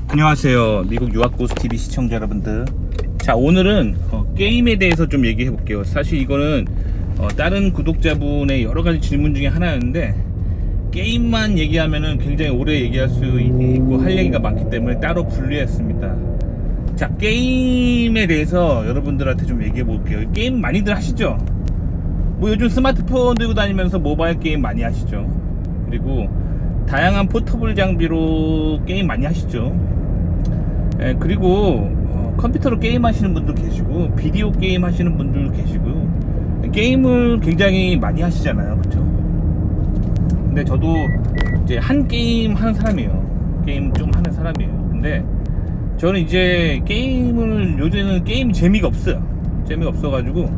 안녕하세요, 미국 유학고스TV 시청자 여러분들. 자, 오늘은 게임에 대해서 좀 얘기해 볼게요. 사실 이거는 다른 구독자분의 여러가지 질문 중에 하나였는데, 게임만 얘기하면은 굉장히 오래 얘기할 수 있고 할 얘기가 많기 때문에 따로 분리했습니다. 자, 게임에 대해서 여러분들한테 좀 얘기해 볼게요. 게임 많이들 하시죠? 뭐 요즘 스마트폰 들고 다니면서 모바일 게임 많이 하시죠? 그리고 다양한 포터블 장비로 게임 많이 하시죠? 그리고 컴퓨터로 게임 하시는 분도 계시고, 비디오 게임 하시는 분들도 계시고, 게임을 굉장히 많이 하시잖아요, 그쵸? 근데 저도 이제 한 게임 하는 사람이에요. 게임 좀 하는 사람이에요. 근데 저는 이제 게임을, 요즘에는 게임 재미가 없어요. 재미가 없어가지고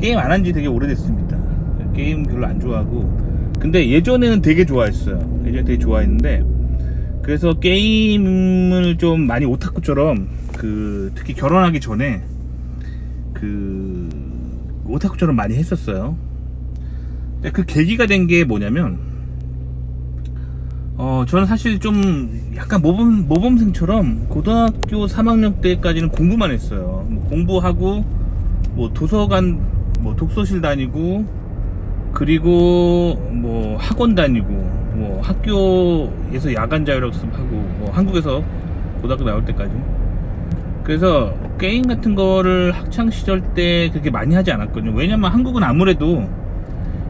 게임 안 한 지 되게 오래됐습니다. 게임 별로 안 좋아하고. 근데 예전에는 되게 좋아했어요. 예전에 되게 좋아했는데, 그래서 게임을 좀 많이 오타쿠처럼, 특히 결혼하기 전에 오타쿠처럼 많이 했었어요. 근데 그 계기가 된 게 뭐냐면, 저는 사실 좀 약간 모범생처럼 고등학교 3학년 때까지는 공부만 했어요. 뭐 공부하고, 뭐 도서관, 뭐 독서실 다니고, 그리고 뭐 학원 다니고, 뭐 학교에서 야간 자율학습하고, 뭐 한국에서 고등학교 나올 때까지. 그래서 게임 같은 거를 학창 시절 때 그렇게 많이 하지 않았거든요. 왜냐면 한국은 아무래도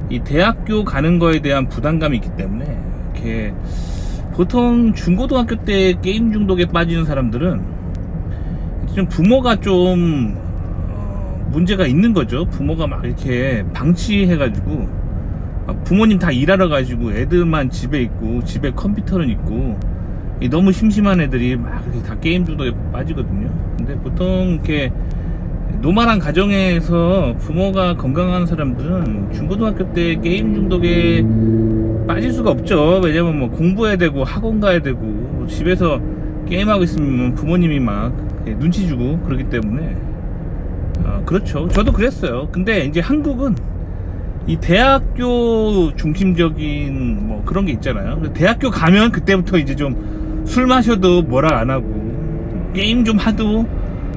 이 대학교 가는 거에 대한 부담감이 있기 때문에, 이렇게 보통 중고등학교 때 게임 중독에 빠지는 사람들은 좀 부모가 좀 문제가 있는 거죠. 부모가 막 이렇게 방치해가지고, 부모님 다 일하러 가지고 애들만 집에 있고, 집에 컴퓨터는 있고, 너무 심심한 애들이 막 이렇게 다 게임 중독에 빠지거든요. 근데 보통 이렇게 노멀한 가정에서 부모가 건강한 사람들은 중고등학교 때 게임 중독에 빠질 수가 없죠. 왜냐면 뭐 공부해야 되고 학원 가야 되고, 집에서 게임하고 있으면 부모님이 막 눈치 주고 그러기 때문에. 그렇죠. 저도 그랬어요. 근데 이제 한국은 이 대학교 중심적인 뭐 그런 게 있잖아요. 대학교 가면 그때부터 이제 좀 술 마셔도 뭐라 안 하고, 게임 좀 하도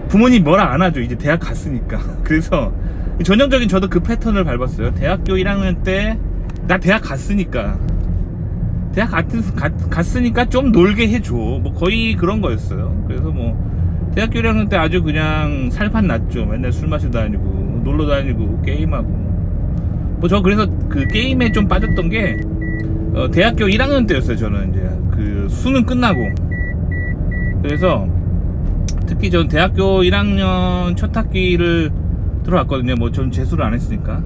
부모님 뭐라 안 하죠. 이제 대학 갔으니까. 그래서 전형적인 저도 그 패턴을 밟았어요. 대학교 1학년 때 나 대학 갔으니까 좀 놀게 해줘, 뭐 거의 그런 거였어요. 그래서 뭐 대학교 1학년 때 아주 그냥 살판 났죠. 맨날 술 마시고 다니고 놀러 다니고 게임하고. 뭐 저 그래서 그 게임에 좀 빠졌던 게 대학교 1학년 때였어요. 저는 이제 그 수능 끝나고. 그래서 특히 전 대학교 1학년 첫 학기를 들어갔거든요. 뭐 전 재수를 안 했으니까.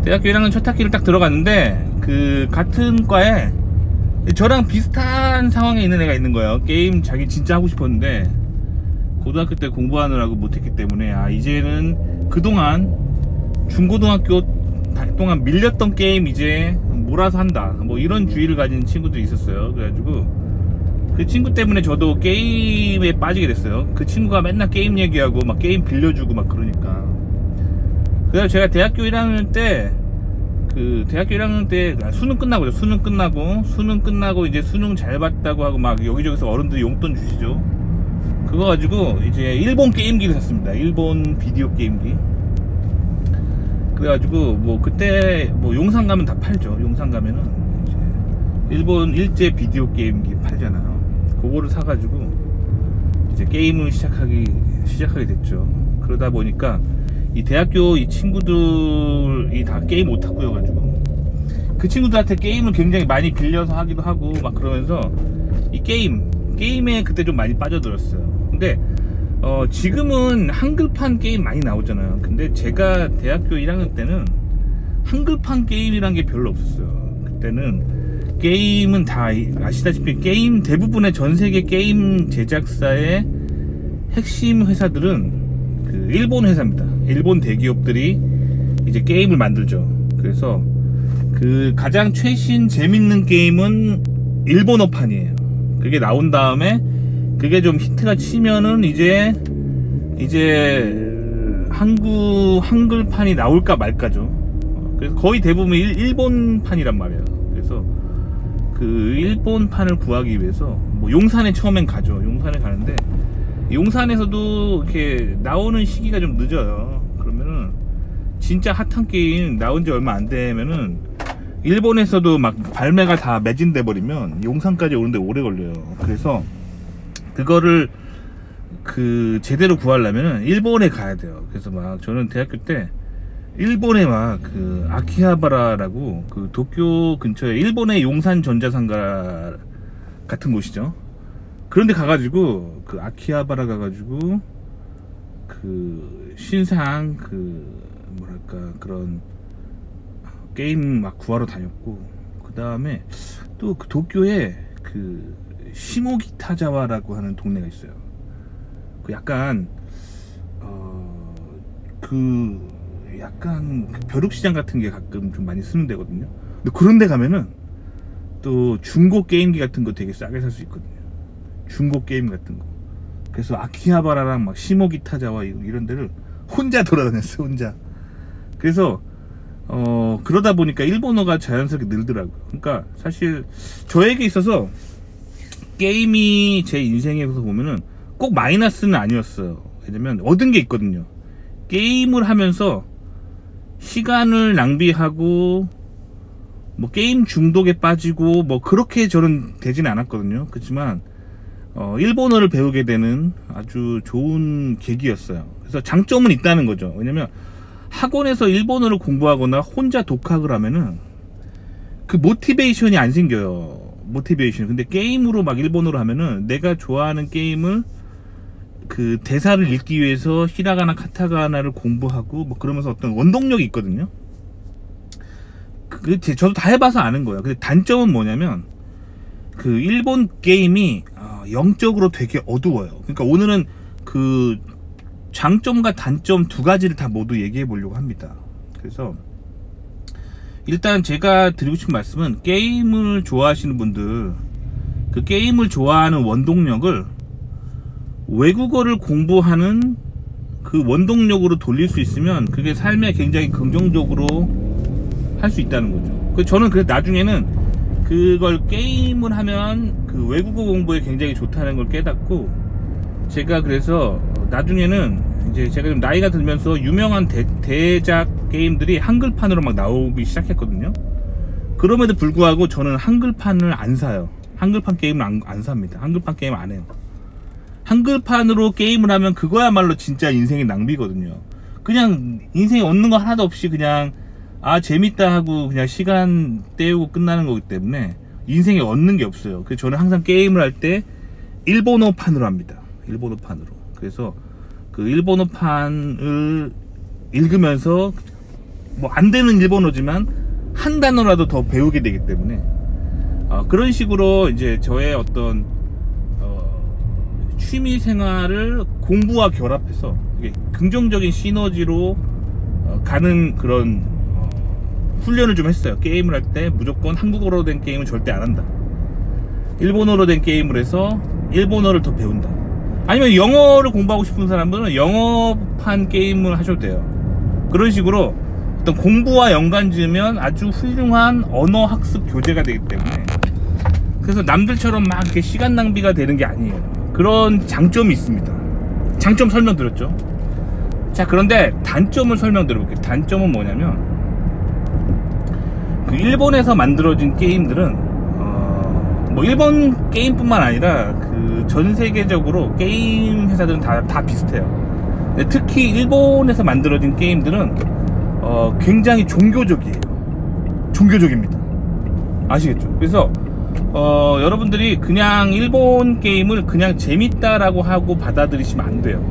대학교 1학년 첫 학기를 딱 들어갔는데, 그 같은 과에 저랑 비슷한 상황에 있는 애가 있는 거예요. 게임 자기 진짜 하고 싶었는데 고등학교 때 공부하느라고 못했기 때문에, 이제는 그동안 중고등학교 동안 밀렸던 게임 이제 몰아서 한다, 뭐 이런 주의를 가진 친구들이 있었어요. 그래가지고 그 친구 때문에 저도 게임에 빠지게 됐어요. 그 친구가 맨날 게임 얘기하고 막 게임 빌려주고 막 그러니까. 그래서 제가 대학교 1학년 때 수능 끝나고 이제 수능 잘 봤다고 하고 막 여기저기서 어른들이 용돈 주시죠. 그거 가지고 이제 일본 게임기를 샀습니다. 일본 비디오 게임기. 그래가지고 뭐 그때 뭐 용산 가면 다 팔죠. 용산 가면은 이제 일본 일제 비디오 게임기 팔잖아요. 그거를 사가지고 이제 게임을 시작하게 됐죠. 그러다 보니까 이 대학교 이 친구들이 다 게임 오타쿠여가지고, 그 친구들한테 게임을 굉장히 많이 빌려서 하기도 하고 막 그러면서 이 게임에 그때 좀 많이 빠져들었어요. 근데 지금은 한글판 게임 많이 나오잖아요. 근데 제가 대학교 1학년 때는 한글판 게임이란 게 별로 없었어요. 그때는 게임은 다 아시다시피 게임 대부분의 전세계 게임 제작사의 핵심 회사들은 그 일본 회사입니다. 일본 대기업들이 이제 게임을 만들죠. 그래서 그 가장 최신 재밌는 게임은 일본어판이에요. 그게 나온 다음에 그게 좀 히트가 치면은 이제 한글판이 나올까 말까죠. 그래서 거의 대부분 일본판이란 말이에요. 그래서 그 일본판을 구하기 위해서 뭐 용산에 처음엔 가죠. 용산에 가는데 용산에서도 이렇게 나오는 시기가 좀 늦어요. 그러면은 진짜 핫한 게임 나온 지 얼마 안 되면은 일본에서도 막 발매가 다 매진돼 버리면 용산까지 오는데 오래 걸려요. 그래서 그거를 제대로 구하려면은 일본에 가야 돼요. 그래서 막 저는 대학교 때 일본에 막 아키하바라라고 도쿄 근처에 일본의 용산 전자상가 같은 곳이죠. 그런데 가가지고 아키하바라 가가지고 신상 뭐랄까 그런 게임 막 구하러 다녔고, 그 다음에 또 도쿄에 시모기타자와라고 하는 동네가 있어요. 약간 약간 벼룩시장 같은 게 가끔 좀 많이 쓰는 데거든요. 근데 그런 데 가면은 또 중고 게임기 같은 거 되게 싸게 살 수 있거든요. 중고 게임 같은 거. 그래서 아키하바라랑 막 시모기타자와 이런 데를 혼자 돌아다녔어요. 혼자. 그래서 그러다 보니까 일본어가 자연스럽게 늘더라고요. 그러니까 사실 저에게 있어서 게임이 제 인생에서 보면은 꼭 마이너스는 아니었어요. 왜냐면 얻은 게 있거든요. 게임을 하면서 시간을 낭비하고 뭐 게임 중독에 빠지고 뭐 그렇게 저는 되지는 않았거든요. 그렇지만 일본어를 배우게 되는 아주 좋은 계기였어요. 그래서 장점은 있다는 거죠. 왜냐면 학원에서 일본어를 공부하거나 혼자 독학을 하면은 모티베이션이 안 생겨요. 모티베이션. 근데 게임으로 막 일본어로 하면은 내가 좋아하는 게임을 대사를 읽기 위해서 히라가나 카타가나를 공부하고 뭐 그러면서 어떤 원동력이 있거든요. 저도 다 해봐서 아는 거예요. 근데 단점은 뭐냐면 일본 게임이 영적으로 되게 어두워요. 그러니까 오늘은 장점과 단점 두 가지를 다 모두 얘기해 보려고 합니다. 그래서 일단 제가 드리고 싶은 말씀은, 게임을 좋아하시는 분들 게임을 좋아하는 원동력을 외국어를 공부하는 원동력으로 돌릴 수 있으면 그게 삶에 굉장히 긍정적으로 할 수 있다는 거죠. 저는 그래서 나중에는 그걸 게임을 하면 외국어 공부에 굉장히 좋다는 걸 깨닫고, 제가 그래서 나중에는 이제 제가 좀 나이가 들면서 유명한 대작 게임들이 한글판으로 막 나오기 시작했거든요. 그럼에도 불구하고 저는 한글판을 안 사요. 한글판 게임을 안 삽니다. 한글판 게임 안 해요. 한글판으로 게임을 하면 그거야말로 진짜 인생의 낭비거든요. 그냥 인생에 얻는 거 하나도 없이 그냥 재밌다 하고 그냥 시간 때우고 끝나는 거기 때문에 인생에 얻는 게 없어요. 그래서 저는 항상 게임을 할 때 일본어판으로 합니다. 일본어판으로. 그래서 일본어판을 읽으면서 뭐 안 되는 일본어지만 한 단어라도 더 배우게 되기 때문에 그런 식으로 이제 저의 어떤 취미 생활을 공부와 결합해서 이게 긍정적인 시너지로 가는 그런 훈련을 좀 했어요. 게임을 할 때 무조건 한국어로 된 게임은 절대 안 한다. 일본어로 된 게임을 해서 일본어를 더 배운다. 아니면 영어를 공부하고 싶은 사람들은 영어판 게임을 하셔도 돼요. 그런 식으로 어떤 공부와 연관 지으면 아주 훌륭한 언어 학습 교재가 되기 때문에, 그래서 남들처럼 막 이렇게 시간 낭비가 되는 게 아니에요. 그런 장점이 있습니다. 장점 설명드렸죠. 자, 그런데 단점을 설명드려볼게요. 단점은 뭐냐면 일본에서 만들어진 게임들은 뭐 일본 게임뿐만 아니라 전 세계적으로 게임 회사들은 다 비슷해요. 근데 특히 일본에서 만들어진 게임들은 굉장히 종교적이에요. 종교적입니다. 아시겠죠? 그래서 여러분들이 그냥 일본 게임을 그냥 재밌다라고 하고 받아들이시면 안 돼요.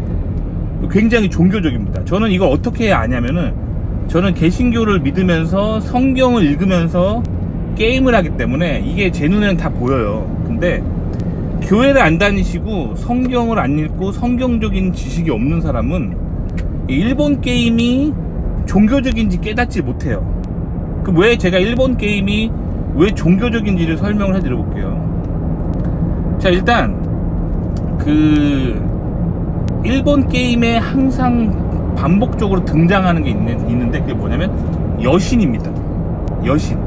굉장히 종교적입니다. 저는 이걸 어떻게 해야 아냐면은, 저는 개신교를 믿으면서 성경을 읽으면서 게임을 하기 때문에 이게 제 눈에는 다 보여요. 근데 교회를 안 다니시고 성경을 안 읽고 성경적인 지식이 없는 사람은 일본 게임이 종교적인지 깨닫지 못해요. 왜 제가 일본 게임이 왜 종교적인지를 설명을 해드려 볼게요. 자, 일단 일본 게임에 항상 반복적으로 등장하는 게 있는데 그게 뭐냐면 여신입니다. 여신,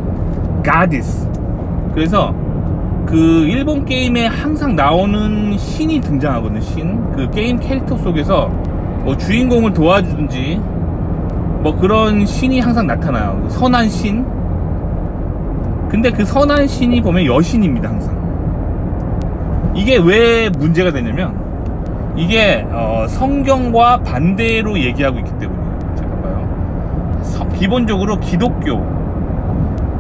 goddess. 그래서 그 일본 게임에 항상 나오는 신이 등장하거든요. 그 게임 캐릭터 속에서 뭐 주인공을 도와주든지 뭐 그런 신이 항상 나타나요. 선한 신. 근데 그 선한 신이 보면 여신입니다. 항상. 이게 왜 문제가 되냐면 이게 성경과 반대로 얘기하고 있기 때문이에요. 잠깐만요. 기본적으로 기독교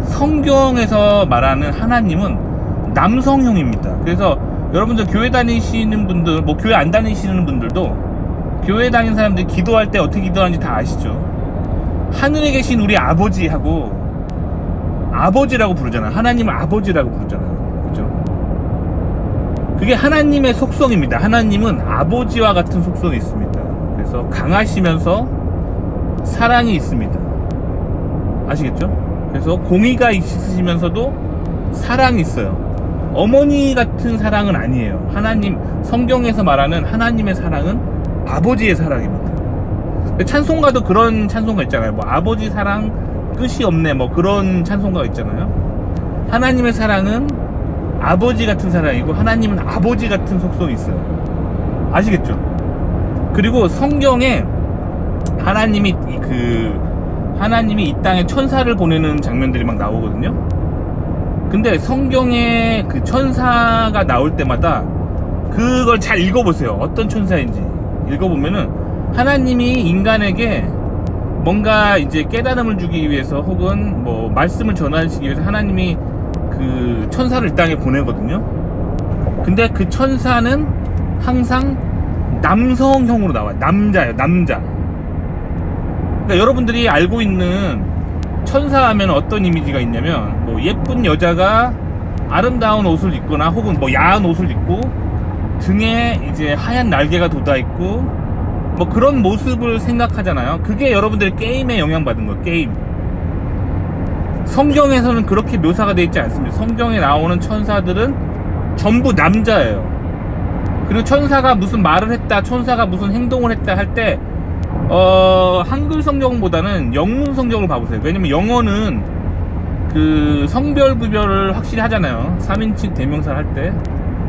성경에서 말하는 하나님은 남성형입니다. 그래서 여러분들 교회 다니시는 분들, 뭐 교회 안 다니시는 분들도 교회 다니는 사람들이 기도할 때 어떻게 기도하는지 다 아시죠? 하늘에 계신 우리 아버지하고 아버지라고 부르잖아요. 하나님을 아버지라고 부르잖아요. 그죠? 그게 하나님의 속성입니다. 하나님은 아버지와 같은 속성이 있습니다. 그래서 강하시면서 사랑이 있습니다. 아시겠죠? 그래서 공의가 있으시면서도 사랑이 있어요. 어머니 같은 사랑은 아니에요. 하나님, 성경에서 말하는 하나님의 사랑은 아버지의 사랑입니다. 찬송가도 그런 찬송가 있잖아요. 뭐 아버지 사랑 끝이 없네, 뭐 그런 찬송가가 있잖아요. 하나님의 사랑은 아버지 같은 사랑이고 하나님은 아버지 같은 속성이 있어요. 아시겠죠? 그리고 성경에 하나님이 이 땅에 천사를 보내는 장면들이 막 나오거든요. 근데 성경에 그 천사가 나올 때마다 그걸 잘 읽어보세요. 어떤 천사인지 읽어보면은 하나님이 인간에게 뭔가 이제 깨달음을 주기 위해서 혹은 뭐 말씀을 전하시기 위해서 하나님이 그 천사를 이 땅에 보내거든요. 근데 그 천사는 항상 남성형으로 나와요. 남자예요. 남자. 그러니까 여러분들이 알고 있는 천사 하면 어떤 이미지가 있냐면 뭐 예쁜 여자가 아름다운 옷을 입거나 혹은 뭐 야한 옷을 입고 등에 이제 하얀 날개가 돋아 있고 뭐 그런 모습을 생각하잖아요. 그게 여러분들이 게임에 영향받은 거예요. 게임. 성경에서는 그렇게 묘사가 되어 있지 않습니다. 성경에 나오는 천사들은 전부 남자예요. 그리고 천사가 무슨 말을 했다, 천사가 무슨 행동을 했다 할 때 한글 성경보다는 영문 성경을 봐보세요. 왜냐면 영어는 그 성별 구별을 확실히 하잖아요. 3인칭 대명사를 할 때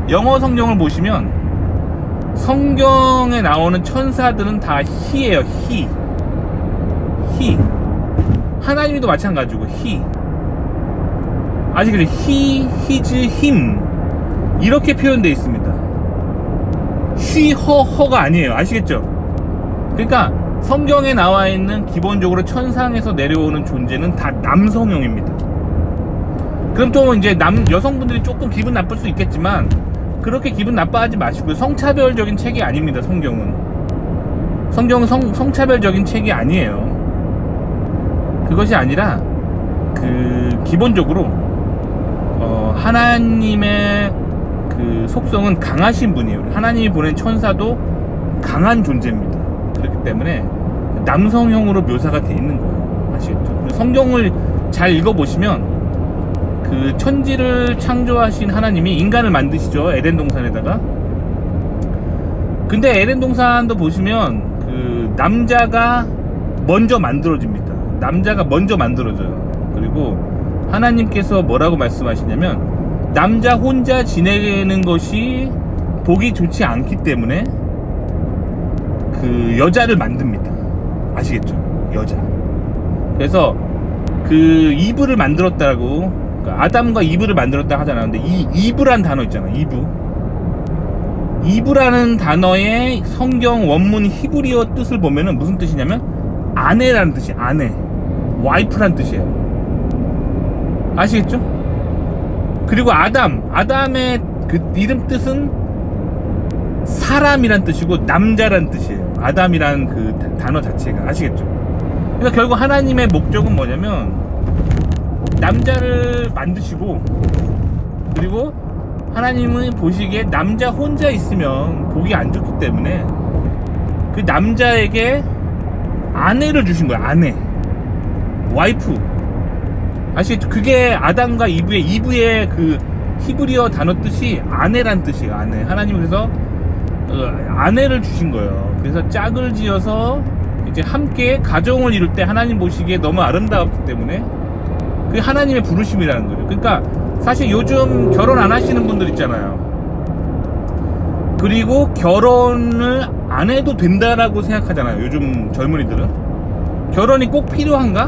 영어 성경을 보시면 성경에 나오는 천사들은 다 he예요. he. 하나님도 마찬가지고 he. 아시겠죠? he, his, him 이렇게 표현되어 있습니다. she, her가 아니에요. 아시겠죠? 그러니까 성경에 나와 있는 기본적으로 천상에서 내려오는 존재는 다 남성형입니다. 그럼 또 이제 여성분들이 조금 기분 나쁠 수 있겠지만 그렇게 기분 나빠하지 마시고요. 성차별적인 책이 아닙니다. 성경은 성차별적인 책이 아니에요. 그것이 아니라 기본적으로 하나님의 그 속성은 강하신 분이에요. 하나님이 보낸 천사도 강한 존재입니다. 그렇기 때문에 남성형으로 묘사가 되어 있는 거예요. 아시겠죠? 성경을 잘 읽어보시면 그 천지를 창조하신 하나님이 인간을 만드시죠. 에덴 동산에다가. 근데 에덴 동산도 보시면 그 남자가 먼저 만들어집니다. 남자가 먼저 만들어져요. 그리고 하나님께서 뭐라고 말씀하시냐면 남자 혼자 지내는 것이 보기 좋지 않기 때문에 그 여자를 만듭니다. 아시겠죠? 여자. 그래서 그 이브를 만들었다고, 그러니까 아담과 이브를 만들었다 하잖아요. 근데 이 이브란 단어 있잖아요. 이브라는 단어의 성경 원문 히브리어 뜻을 보면은 무슨 뜻이냐면 아내라는 뜻이에요. 아내, 와이프란 뜻이에요. 아시겠죠? 그리고 아담의 그 이름 뜻은 사람이란 뜻이고 남자란 뜻이에요. 아담이란 그 단어 자체가. 아시겠죠? 그러니까 결국 하나님의 목적은 뭐냐면 남자를 만드시고, 그리고 하나님은 보시기에 남자 혼자 있으면 보기 안 좋기 때문에 그 남자에게 아내를 주신 거예요. 아내, 와이프. 아시겠죠? 그게 아담과 이브의 그 히브리어 단어 뜻이 아내란 뜻이에요. 아내. 하나님은 그래서 아내를 주신 거예요. 그래서 짝을 지어서 이제 함께 가정을 이룰 때 하나님 보시기에 너무 아름다웠기 때문에 그게 하나님의 부르심이라는 거죠. 그러니까 사실 요즘 결혼 안 하시는 분들 있잖아요. 그리고 결혼을 안 해도 된다라고 생각하잖아요. 요즘 젊은이들은 결혼이 꼭 필요한가?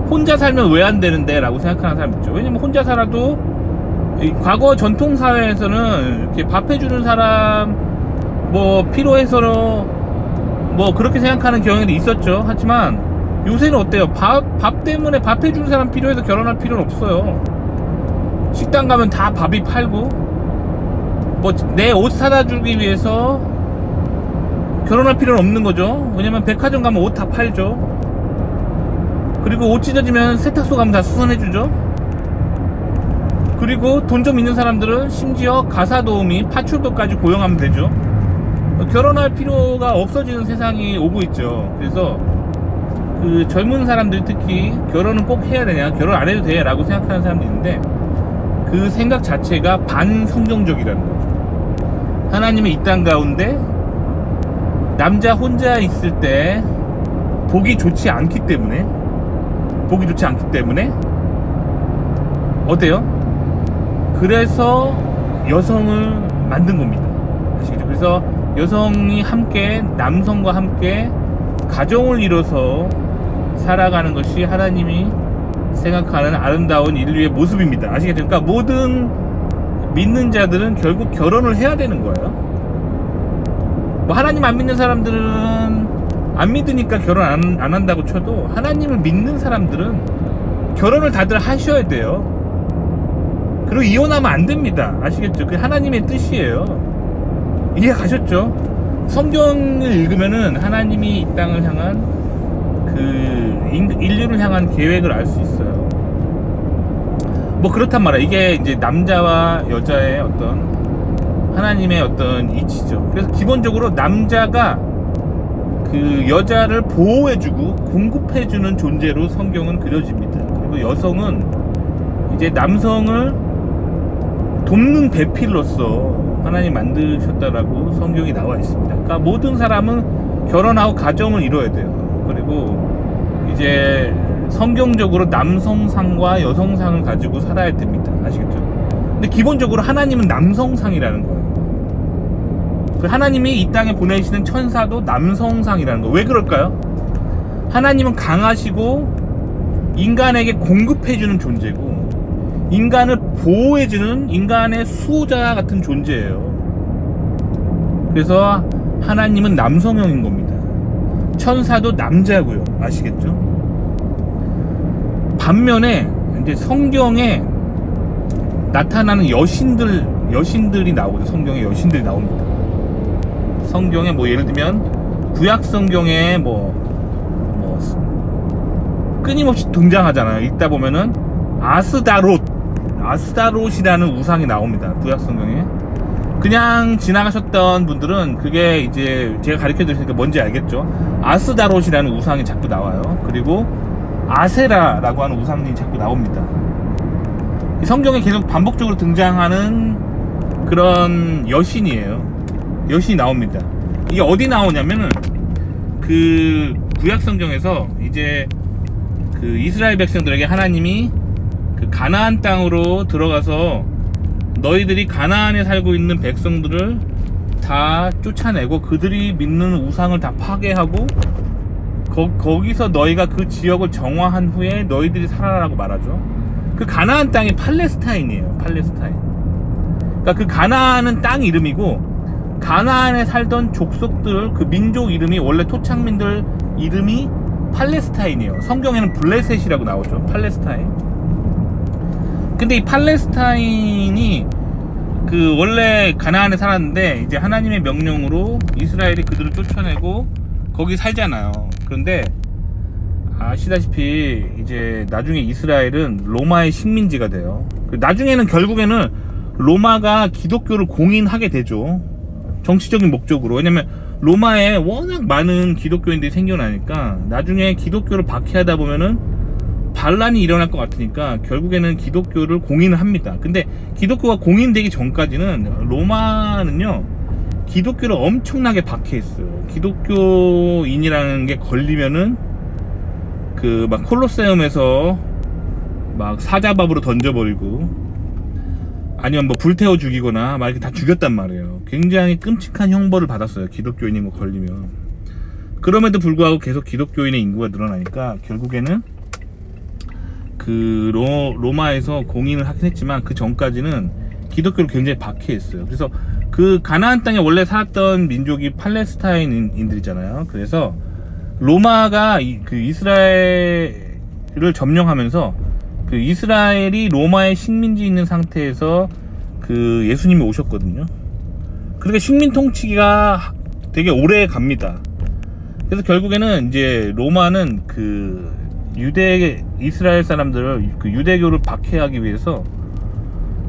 혼자 살면 왜 안 되는데? 라고 생각하는 사람 있죠. 왜냐면 혼자 살아도 과거 전통사회에서는 이렇게 밥 해주는 사람 뭐 필요해서 뭐 그렇게 생각하는 경향이 있었죠. 하지만 요새는 어때요? 밥 때문에 밥 해주는 사람 필요해서 결혼할 필요는 없어요. 식당 가면 다 밥이 팔고, 뭐 내 옷 사다 주기 위해서 결혼할 필요는 없는 거죠. 왜냐면 백화점 가면 옷 다 팔죠. 그리고 옷 찢어지면 세탁소 가면 다 수선해 주죠. 그리고 돈 좀 있는 사람들은 심지어 가사 도우미, 파출부까지 고용하면 되죠. 결혼할 필요가 없어지는 세상이 오고 있죠. 그래서 그 젊은 사람들 특히 결혼은 꼭 해야 되냐, 결혼 안 해도 돼 라고 생각하는 사람도 있는데, 그 생각 자체가 반성경적이라는 거죠. 하나님의 이 땅 가운데 남자 혼자 있을 때 보기 좋지 않기 때문에 어때요? 그래서 여성을 만든 겁니다. 아시겠죠? 그래서 여성이 함께, 남성과 함께 가정을 이뤄서 살아가는 것이 하나님이 생각하는 아름다운 인류의 모습입니다. 아시겠죠? 그러니까 모든 믿는 자들은 결국 결혼을 해야 되는 거예요. 뭐 하나님 안 믿는 사람들은 안 믿으니까 결혼 안 한다고 쳐도, 하나님을 믿는 사람들은 결혼을 다들 하셔야 돼요. 그리고 이혼하면 안 됩니다. 아시겠죠? 그게 하나님의 뜻이에요. 이해 가셨죠? 성경을 읽으면은 하나님이 이 땅을 향한 인류를 향한 계획을 알 수 있어요. 뭐 그렇단 말이야. 이게 이제 남자와 여자의 어떤 하나님의 어떤 이치죠. 그래서 기본적으로 남자가 그 여자를 보호해주고 공급해주는 존재로 성경은 그려집니다. 그리고 여성은 이제 남성을 돕는 배필로서 하나님 만드셨다라고 성경이 나와 있습니다. 그러니까 모든 사람은 결혼하고 가정을 이뤄야 돼요. 그리고 이제 성경적으로 남성상과 여성상을 가지고 살아야 됩니다. 아시겠죠? 근데 기본적으로 하나님은 남성상이라는 거예요. 하나님이 이 땅에 보내시는 천사도 남성상이라는 거예요. 왜 그럴까요? 하나님은 강하시고 인간에게 공급해주는 존재고, 인간을 보호해주는 인간의 수호자 같은 존재예요. 그래서 하나님은 남성형인 겁니다. 천사도 남자고요. 아시겠죠? 반면에 이제 성경에 나타나는 여신들이 나오죠. 성경에 여신들이 나옵니다. 성경에 뭐 예를 들면 구약 성경에 뭐 끊임없이 등장하잖아요. 읽다 보면은 아스다롯이라는 우상이 나옵니다. 구약 성경에. 그냥 지나가셨던 분들은 그게 이제 제가 가르쳐 드리니까 뭔지 알겠죠? 아스다롯이라는 우상이 자꾸 나와요. 그리고 아세라라고 하는 우상이 자꾸 나옵니다. 이 성경에 계속 반복적으로 등장하는 그런 여신이에요. 여신이 나옵니다. 이게 어디 나오냐면은 그 구약 성경에서 이제 그 이스라엘 백성들에게 하나님이 그 가나안 땅으로 들어가서 너희들이 가나안에 살고 있는 백성들을 다 쫓아내고 그들이 믿는 우상을 다 파괴하고 거기서 너희가 그 지역을 정화한 후에 너희들이 살아라고 말하죠. 그 가나안 땅이 팔레스타인이에요. 팔레스타인. 그러니까 그 가나안은 땅 이름이고, 가나안에 살던 족속들, 그 민족 이름이, 원래 토착민들 이름이 팔레스타인이에요. 성경에는 블레셋이라고 나오죠. 팔레스타인. 근데 이 팔레스타인이 그 원래 가나안에 살았는데 이제 하나님의 명령으로 이스라엘이 그들을 쫓아내고 거기 살잖아요. 그런데 아시다시피 이제 나중에 이스라엘은 로마의 식민지가 돼요. 나중에는 결국에는 로마가 기독교를 공인하게 되죠. 정치적인 목적으로. 왜냐면 로마에 워낙 많은 기독교인들이 생겨나니까 나중에 기독교를 박해하다 보면은 반란이 일어날 것 같으니까 결국에는 기독교를 공인을 합니다. 근데 기독교가 공인되기 전까지는 로마는요, 기독교를 엄청나게 박해했어요. 기독교인이라는 게 걸리면은 그 막 콜로세움에서 막 사자밥으로 던져버리고, 아니면 뭐 불태워 죽이거나 막 이렇게 다 죽였단 말이에요. 굉장히 끔찍한 형벌을 받았어요, 기독교인이 뭐 걸리면. 그럼에도 불구하고 계속 기독교인의 인구가 늘어나니까 결국에는 그 로마에서 공인을 하긴 했지만 그 전까지는 기독교를 굉장히 박해했어요. 그래서 그 가나안 땅에 원래 살았던 민족이 팔레스타인인들이잖아요. 그래서 로마가 그 이스라엘을 점령하면서 그 이스라엘이 로마의 식민지 있는 상태에서 그 예수님이 오셨거든요. 그러니까 식민 통치기가 되게 오래 갑니다. 그래서 결국에는 이제 로마는 그 이스라엘 사람들을 그 유대교를 박해하기 위해서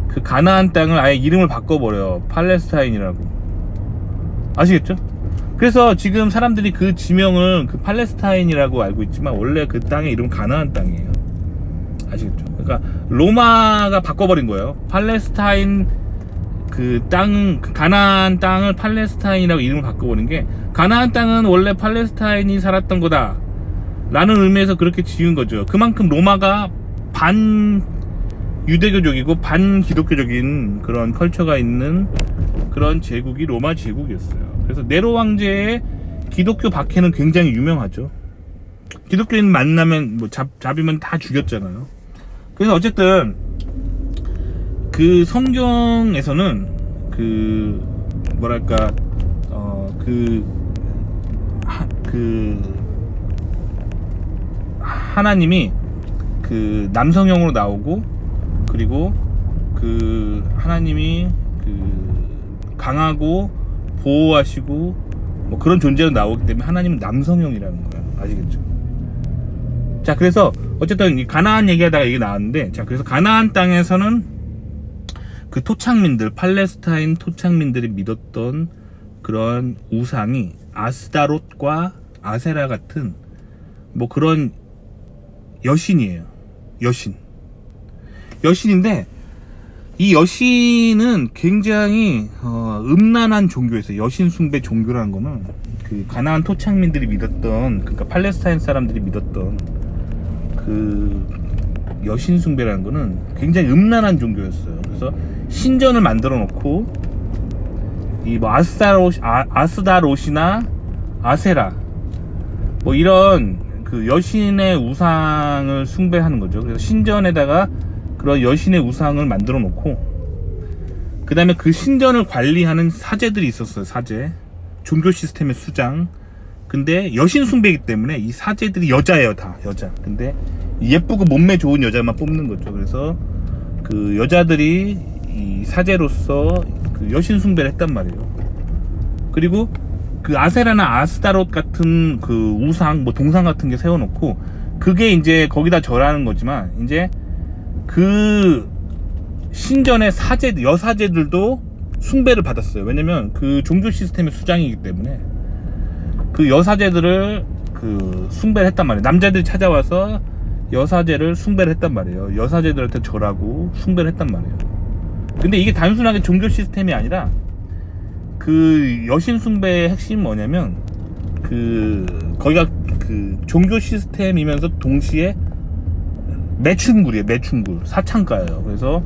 그 가나안 땅을 아예 이름을 바꿔버려요. 팔레스타인이라고. 아시겠죠? 그래서 지금 사람들이 그 지명을 그 팔레스타인이라고 알고 있지만 원래 그 땅의 이름은 가나안 땅이에요. 아시겠죠? 그러니까 로마가 바꿔버린 거예요. 팔레스타인 그 가나안 땅을 팔레스타인이라고 이름을 바꿔버린 게, 가나안 땅은 원래 팔레스타인이 살았던 거다 라는 의미에서 그렇게 지은 거죠. 그만큼 로마가 반 유대교적이고 반 기독교적인 그런 컬처가 있는 그런 제국이 로마 제국이었어요. 그래서 네로 황제의 기독교 박해는 굉장히 유명하죠. 기독교인 만나면 뭐 잡이면 다 죽였잖아요. 그래서 어쨌든 그 성경에서는 그 뭐랄까 하나님이 그 남성형으로 나오고, 그리고 그 하나님이 그 강하고 보호하시고 뭐 그런 존재로 나오기 때문에 하나님은 남성형이라는 거예요. 아시겠죠? 자, 그래서 어쨌든 이 가나안 얘기하다가 이게 나왔는데, 자, 그래서 가나안 땅에서는 그 토착민들, 팔레스타인 토착민들이 믿었던 그런 우상이 아스다롯과 아세라 같은 뭐 그런 여신이에요. 여신인데 이 여신은 굉장히 음란한 종교였어요. 여신 숭배 종교라는 거는 그 가나안 토착민들이 믿었던, 그러니까 팔레스타인 사람들이 믿었던 그 여신 숭배라는 거는 굉장히 음란한 종교였어요. 그래서 신전을 만들어 놓고 이 뭐 아스다롯이나 아세라 뭐 이런 그 여신의 우상을 숭배하는 거죠. 그래서 신전에다가 그런 여신의 우상을 만들어 놓고, 그 다음에 그 신전을 관리하는 사제들이 있었어요. 사제, 종교 시스템의 수장. 근데 여신 숭배이기 때문에 이 사제들이 여자예요. 다 여자. 근데 예쁘고 몸매 좋은 여자만 뽑는 거죠. 그래서 그 여자들이 이 사제로서 그 여신 숭배를 했단 말이에요. 그리고 그 아세라나 아스다롯 같은 그 우상, 뭐 동상 같은 게 세워놓고, 그게 이제 거기다 절하는 거지만, 이제 그 신전의 여사제들도 숭배를 받았어요. 왜냐면 그 종교 시스템의 수장이기 때문에 그 여사제들을 그 숭배를 했단 말이에요. 남자들이 찾아와서 여사제를 숭배를 했단 말이에요. 여사제들한테 절하고 숭배를 했단 말이에요. 근데 이게 단순하게 종교 시스템이 아니라 그 여신 숭배의 핵심이 뭐냐면 거기가 그 종교 시스템이면서 동시에 매춘굴이에요. 매춘굴 사창가예요. 그래서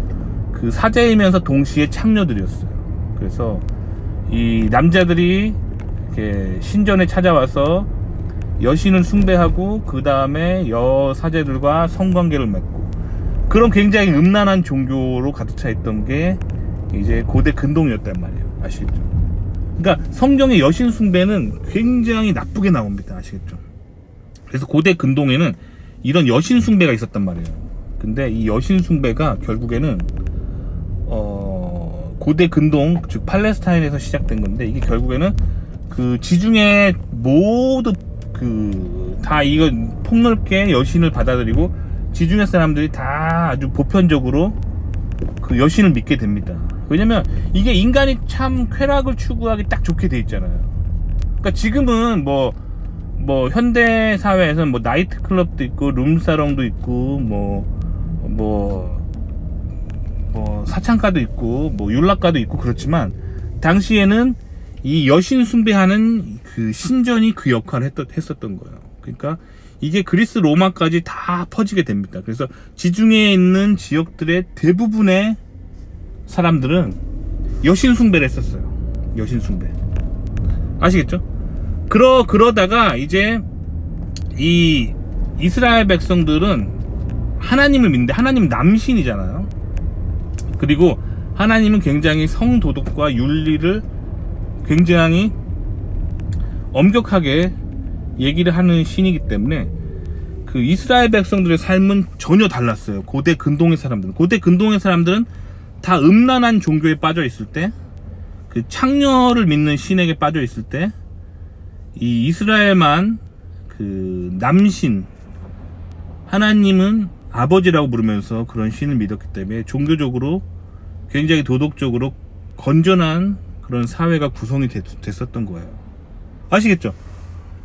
그 사제이면서 동시에 창녀들이었어요. 그래서 이 남자들이 이렇게 신전에 찾아와서 여신을 숭배하고 그 다음에 여사제들과 성관계를 맺고, 그런 굉장히 음란한 종교로 가득 차 있던 게 이제 고대 근동이었단 말이에요. 아시겠죠? 그러니까 성경의 여신 숭배는 굉장히 나쁘게 나옵니다. 아시겠죠? 그래서 고대 근동에는 이런 여신 숭배가 있었단 말이에요. 근데 이 여신 숭배가 결국에는 고대 근동, 즉 팔레스타인에서 시작된 건데, 이게 결국에는 그 지중해 모두 다 이거 폭넓게 여신을 받아들이고 지중해 사람들이 다 아주 보편적으로 그 여신을 믿게 됩니다. 왜냐면 이게 인간이 참 쾌락을 추구하기 딱 좋게 돼 있잖아요. 그러니까 지금은 뭐 현대 사회에서는 뭐 나이트 클럽도 있고 룸사롱도 있고 뭐 사창가도 있고 뭐 율락가도 있고 그렇지만, 당시에는 이 여신 숭배하는 그 신전이 그 역할을 했었던 거예요. 그러니까 이게 그리스 로마까지 다 퍼지게 됩니다. 그래서 지중해에 있는 지역들의 대부분의 사람들은 여신 숭배를 했었어요. 여신 숭배. 아시겠죠? 그러다가 이제 이 이스라엘 백성들은 하나님을 믿는데, 하나님은 남신이잖아요. 그리고 하나님은 굉장히 성도덕과 윤리를 굉장히 엄격하게 얘기를 하는 신이기 때문에 그 이스라엘 백성들의 삶은 전혀 달랐어요. 고대 근동의 사람들은 다 음란한 종교에 빠져 있을 때, 그 창녀를 믿는 신에게 빠져 있을 때, 이 이스라엘만 그 남신, 하나님은 아버지라고 부르면서 그런 신을 믿었기 때문에 종교적으로 굉장히 도덕적으로 건전한 그런 사회가 구성이 됐었던 거예요. 아시겠죠?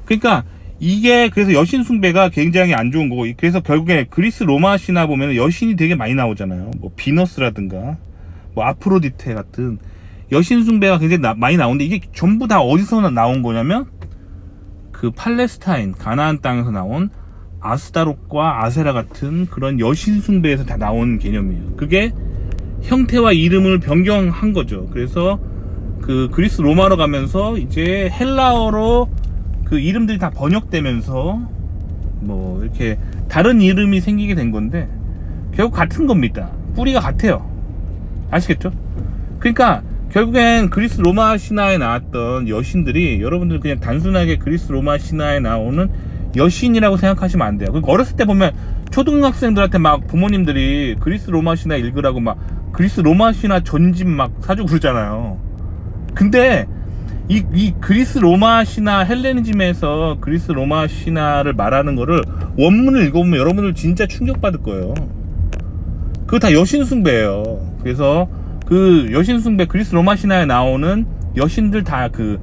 그러니까 이게 그래서 여신 숭배가 굉장히 안 좋은 거고, 그래서 결국에 그리스 로마 신화 보면 여신이 되게 많이 나오잖아요. 뭐 비너스라든가 뭐 아프로디테 같은 여신 숭배가 굉장히 많이 나오는데, 이게 전부 다 어디서 나온 거냐면 그 팔레스타인 가나안 땅에서 나온 아스타롯과 아세라 같은 그런 여신 숭배에서 다 나온 개념이에요. 그게 형태와 이름을 변경한 거죠. 그래서 그 그리스 로마로 가면서 이제 헬라어로 그 이름들이 다 번역되면서 뭐 이렇게 다른 이름이 생기게 된 건데, 결국 같은 겁니다. 뿌리가 같아요. 아시겠죠? 그러니까 결국엔 그리스 로마 신화에 나왔던 여신들이, 여러분들 그냥 단순하게 그리스 로마 신화에 나오는 여신이라고 생각하시면 안 돼요. 그러니까 어렸을 때 보면 초등학생들한테 막 부모님들이 그리스 로마 신화 읽으라고 막 그리스 로마 신화 전집 막 사주고 그러잖아요. 근데 이 그리스 로마 신화, 헬레니즘에서 그리스 로마 신화를 말하는 거를 원문을 읽어보면 여러분들 진짜 충격받을 거예요. 그거 다 여신 숭배예요. 그래서 그 여신 숭배, 그리스 로마 신화에 나오는 여신들 다 그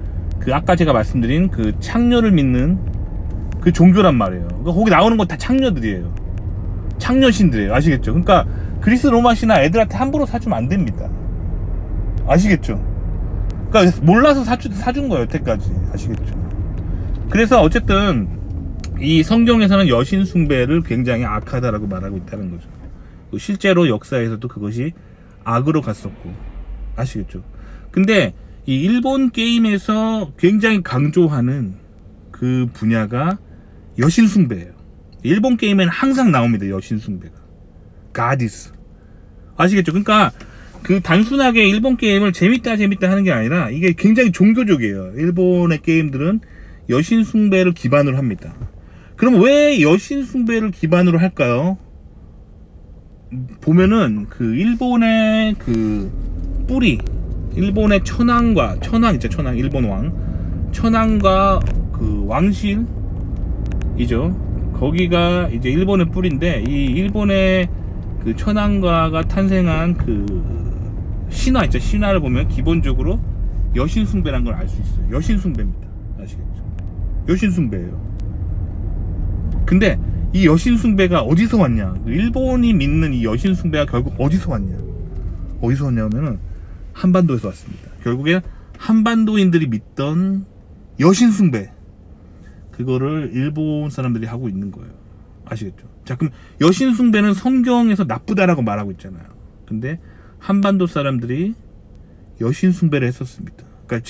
아까 제가 말씀드린 그 창녀를 믿는 그 종교란 말이에요. 그러니까 거기 나오는 건 다 창녀들이에요. 창녀신들이에요. 아시겠죠? 그러니까 그리스 로마 신화 애들한테 함부로 사주면 안 됩니다. 아시겠죠? 그러니까 몰라서 사준 거예요, 여태까지. 아시겠죠? 그래서 어쨌든 이 성경에서는 여신 숭배를 굉장히 악하다라고 말하고 있다는 거죠. 실제로 역사에서도 그것이 악으로 갔었고. 아시겠죠? 근데 이 일본 게임에서 굉장히 강조하는 그 분야가 여신 숭배예요. 일본 게임에는 항상 나옵니다, 여신 숭배가. 가디스. 아시겠죠? 그러니까 그 단순하게 일본 게임을 재밌다 하는 게 아니라 이게 굉장히 종교적이에요. 일본의 게임들은 여신 숭배를 기반으로 합니다. 그럼 왜 여신 숭배를 기반으로 할까요? 보면은 그 일본의 그 뿌리, 일본의 천황 있죠, 천황, 일본 왕, 천황과 그 왕실이죠. 거기가 이제 일본의 뿌리인데, 이 일본의 그 천황과가 탄생한 그 신화 있죠. 신화를 보면 기본적으로 여신 숭배라는 걸 알 수 있어요. 여신 숭배입니다. 아시겠죠? 여신 숭배예요. 근데 이 여신 숭배가 어디서 왔냐? 일본이 믿는 이 여신 숭배가 결국 어디서 왔냐? 어디서 왔냐면은 한반도에서 왔습니다. 결국엔 한반도인들이 믿던 여신 숭배, 그거를 일본 사람들이 하고 있는 거예요. 아시겠죠? 자, 그럼 여신 숭배는 성경에서 나쁘다라고 말하고 있잖아요. 근데 한반도 사람들이 여신 숭배를 했었습니다. 그러니까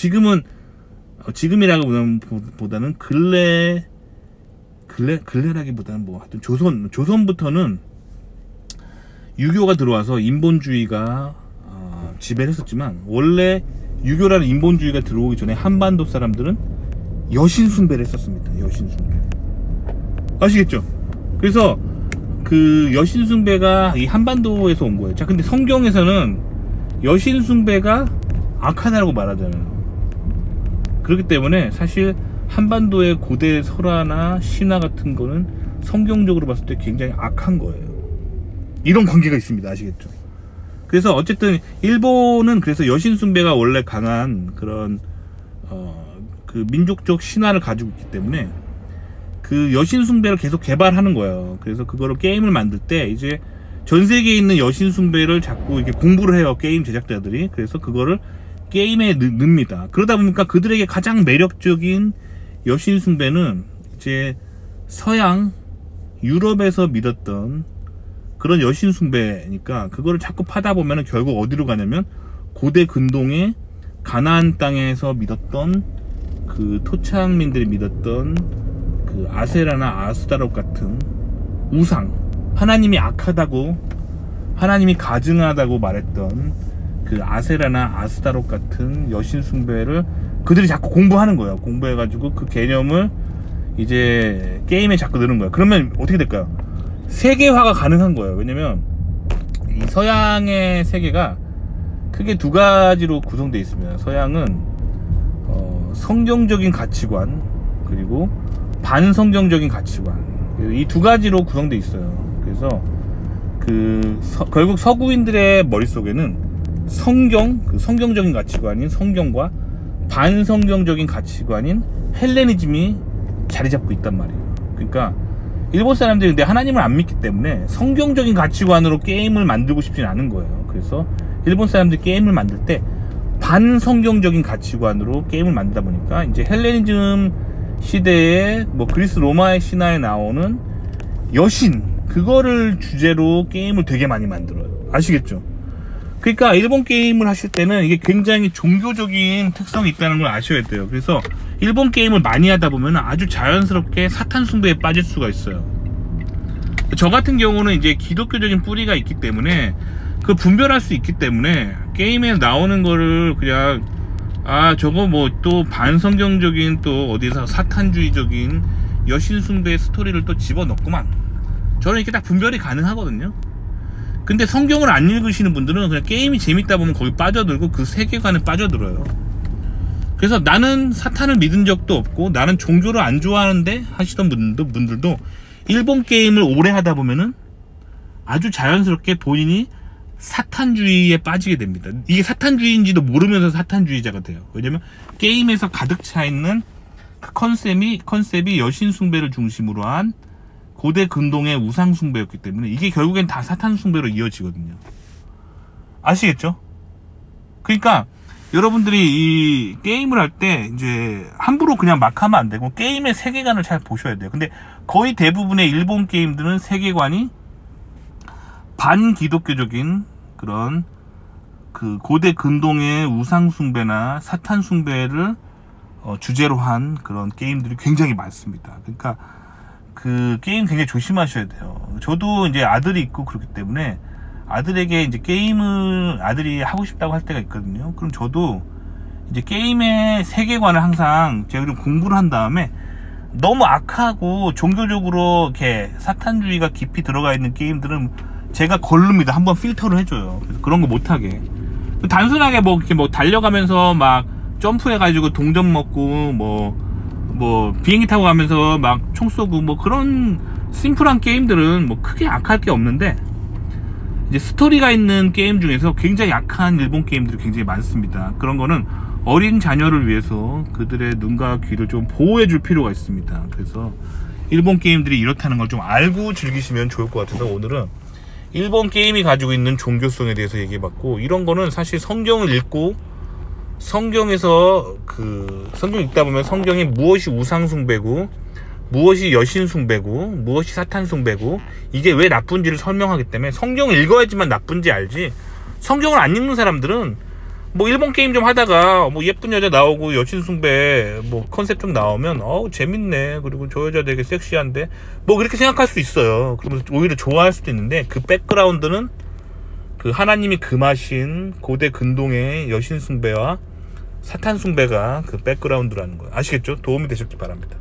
지금이라기보다는 근래라기보다는 뭐 하여튼 조선부터는 유교가 들어와서 인본주의가 지배를 했었지만, 원래 유교라는 인본주의가 들어오기 전에 한반도 사람들은 여신 숭배를 했었습니다. 여신 숭배. 아시겠죠? 그래서 그 여신 숭배가 이 한반도에서 온 거예요. 자, 근데 성경에서는 여신 숭배가 악하다고 말하잖아요. 그렇기 때문에 사실 한반도의 고대 설화나 신화 같은 거는 성경적으로 봤을 때 굉장히 악한 거예요. 이런 관계가 있습니다. 아시겠죠? 그래서 어쨌든 일본은 그래서 여신 숭배가 원래 강한 그런 그 민족적 신화를 가지고 있기 때문에 그 여신 숭배를 계속 개발하는 거예요. 그래서 그거를 게임을 만들 때 이제 전 세계에 있는 여신 숭배를 자꾸 이렇게 공부를 해요, 게임 제작자들이. 그래서 그거를 게임에 넣습니다. 그러다 보니까 그들에게 가장 매력적인 여신 숭배는 이제 서양 유럽에서 믿었던 그런 여신 숭배니까 그거를 자꾸 파다 보면은 결국 어디로 가냐면 고대 근동의 가나안 땅에서 믿었던 그 토착민들이 믿었던 그 아세라나 아스타롯 같은 우상, 하나님이 악하다고, 하나님이 가증하다고 말했던 그 아세라나 아스타롯 같은 여신 숭배를 그들이 자꾸 공부하는 거예요. 공부해가지고 그 개념을 이제 게임에 자꾸 넣는 거예요. 그러면 어떻게 될까요? 세계화가 가능한 거예요. 왜냐면 이 서양의 세계가 크게 두 가지로 구성되어 있습니다. 서양은 성경적인 가치관 그리고 반성경적인 가치관, 이 두 가지로 구성되어 있어요. 그래서 결국 서구인들의 머릿속에는 성경적인 가치관인 성경과 반성경적인 가치관인 헬레니즘이 자리 잡고 있단 말이에요. 그러니까 일본 사람들이 근데 하나님을 안 믿기 때문에 성경적인 가치관으로 게임을 만들고 싶진 않은 거예요. 그래서 일본 사람들이 게임을 만들 때 반성경적인 가치관으로 게임을 만들다 보니까 이제 헬레니즘 시대에 뭐 그리스 로마의 신화에 나오는 여신, 그거를 주제로 게임을 되게 많이 만들어요. 아시겠죠? 그러니까 일본 게임을 하실 때는 이게 굉장히 종교적인 특성이 있다는 걸 아셔야 돼요. 그래서 일본 게임을 많이 하다 보면 아주 자연스럽게 사탄 숭배에 빠질 수가 있어요. 저 같은 경우는 이제 기독교적인 뿌리가 있기 때문에 그 분별할 수 있기 때문에 게임에 나오는 거를 그냥 저거 뭐 또 반성경적인 또 어디서 사탄주의적인 여신 숭배의 스토리를 또 집어넣구만, 저는 이렇게 딱 분별이 가능하거든요. 근데 성경을 안 읽으시는 분들은 그냥 게임이 재밌다 보면 거기 빠져들고 그 세계관에 빠져들어요. 그래서 나는 사탄을 믿은 적도 없고 나는 종교를 안 좋아하는데 하시던 분들도 일본 게임을 오래 하다 보면은 아주 자연스럽게 본인이 사탄주의에 빠지게 됩니다. 이게 사탄주의인지도 모르면서 사탄주의자가 돼요. 왜냐면 게임에서 가득 차 있는 그 컨셉이 여신 숭배를 중심으로 한 고대 근동의 우상 숭배였기 때문에 이게 결국엔 다 사탄 숭배로 이어지거든요. 아시겠죠? 그러니까 여러분들이 이 게임을 할 때 이제 함부로 그냥 막 하면 안 되고 게임의 세계관을 잘 보셔야 돼요. 근데 거의 대부분의 일본 게임들은 세계관이 반기독교적인 그런 그 고대 근동의 우상 숭배나 사탄 숭배를 주제로 한 그런 게임들이 굉장히 많습니다. 그러니까 그 게임 굉장히 조심하셔야 돼요. 저도 이제 아들이 있고 그렇기 때문에 아들에게 이제 게임을 아들이 하고 싶다고 할 때가 있거든요. 그럼 저도 이제 게임의 세계관을 항상 제가 좀 공부를 한 다음에 너무 악하고 종교적으로 이렇게 사탄주의가 깊이 들어가 있는 게임들은 제가 걸릅니다. 한번 필터를 해줘요. 그래서 그런 거 못하게. 단순하게 뭐 이렇게 뭐 달려가면서 막 점프해가지고 동전 먹고 뭐 비행기 타고 가면서 막 총 쏘고 뭐 그런 심플한 게임들은 뭐 크게 악할 게 없는데 이제 스토리가 있는 게임 중에서 굉장히 약한 일본 게임들이 굉장히 많습니다. 그런 거는 어린 자녀를 위해서 그들의 눈과 귀를 좀 보호해 줄 필요가 있습니다. 그래서 일본 게임들이 이렇다는 걸 좀 알고 즐기시면 좋을 것 같아서 오늘은 일본 게임이 가지고 있는 종교성에 대해서 얘기해봤고, 이런 거는 사실 성경을 읽고 성경에서 성경 읽다 보면 성경이 무엇이 우상숭배고 무엇이 여신숭배고 무엇이 사탄숭배고 이게 왜 나쁜지를 설명하기 때문에 성경을 읽어야지만 나쁜지 알지, 성경을 안 읽는 사람들은 뭐 일본 게임 좀 하다가 뭐 예쁜 여자 나오고 여신숭배 뭐 컨셉 좀 나오면 재밌네, 그리고 저 여자 되게 섹시한데 뭐 그렇게 생각할 수 있어요. 그러면서 오히려 좋아할 수도 있는데 그 백그라운드는 그 하나님이 금하신 고대 근동의 여신숭배와 사탄숭배가 그 백그라운드라는 거예요. 아시겠죠? 도움이 되셨기 바랍니다.